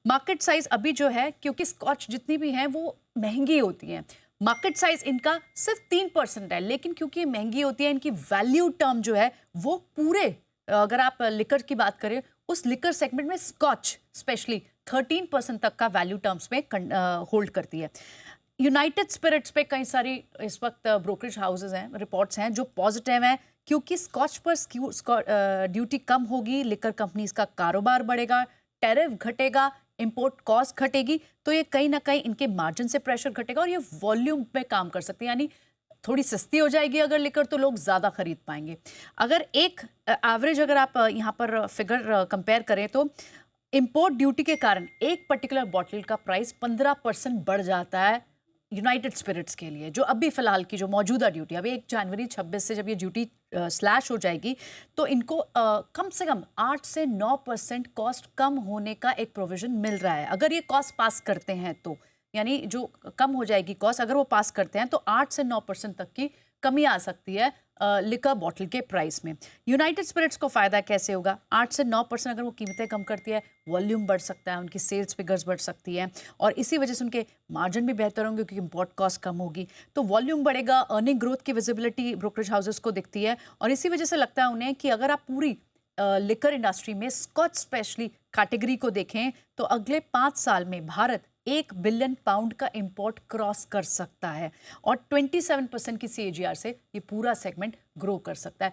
Market size अभी जो है, क्योंकि स्कॉच जितनी भी हैं वो महंगी होती हैं, मार्केट साइज इनका सिर्फ 3% है, लेकिन क्योंकि ये महंगी होती है, इनकी वैल्यू टर्म जो है वो पूरे, अगर आप लिकर की बात करें, उस लिकर सेगमेंट में स्कॉच स्पेशली 13% तक का वैल्यू टर्म्स में होल्ड करती है। यूनाइटेड स्पिरिट्स पे कई सारी इस वक्त ब्रोकरेज हाउसेज हैं, रिपोर्ट्स हैं जो पॉजिटिव हैं, क्योंकि स्कॉच पर ड्यूटी कम होगी, लिकर कंपनीज का कारोबार बढ़ेगा, टैरिफ घटेगा, इंपोर्ट कॉस्ट घटेगी, तो ये कहीं ना कहीं इनके मार्जिन से प्रेशर घटेगा और ये वॉल्यूम में काम कर सकती है, यानी थोड़ी सस्ती हो जाएगी अगर लिकर, तो लोग ज़्यादा खरीद पाएंगे। अगर एक एवरेज अगर आप यहाँ पर फिगर कंपेयर करें तो इंपोर्ट ड्यूटी के कारण एक पर्टिकुलर बॉटल का प्राइस 15% बढ़ जाता है यूनाइटेड स्पिरिट्स के लिए, जो अभी फिलहाल की जो मौजूदा ड्यूटी, अभी 1 जनवरी 26 से जब ये ड्यूटी स्लैश हो जाएगी, तो इनको कम से कम 8 से 9% कॉस्ट कम होने का एक प्रोविजन मिल रहा है। अगर ये कॉस्ट पास करते हैं तो, यानी जो कम हो जाएगी कॉस्ट, अगर वो पास करते हैं तो 8 से 9% तक की कमी आ सकती है लिकर बॉटल के प्राइस में। यूनाइटेड स्पिरिट्स को फायदा कैसे होगा? 8 से 9% अगर वो कीमतें कम करती है, वॉल्यूम बढ़ सकता है, उनकी सेल्स फिगर्स बढ़ सकती है और इसी वजह से उनके मार्जिन भी बेहतर होंगे क्योंकि इंपोर्ट कॉस्ट कम होगी। तो वॉल्यूम बढ़ेगा, अर्निंग ग्रोथ की विजिबिलिटी ब्रोकरेज हाउसेस को दिखती है और इसी वजह से लगता है उन्हें कि अगर आप पूरी लिकर इंडस्ट्री में स्कॉच स्पेशली कैटेगरी को देखें तो अगले 5 साल में भारत 1 बिलियन पाउंड का इंपोर्ट क्रॉस कर सकता है और 27% की CAGR से ये पूरा सेगमेंट ग्रो कर सकता है।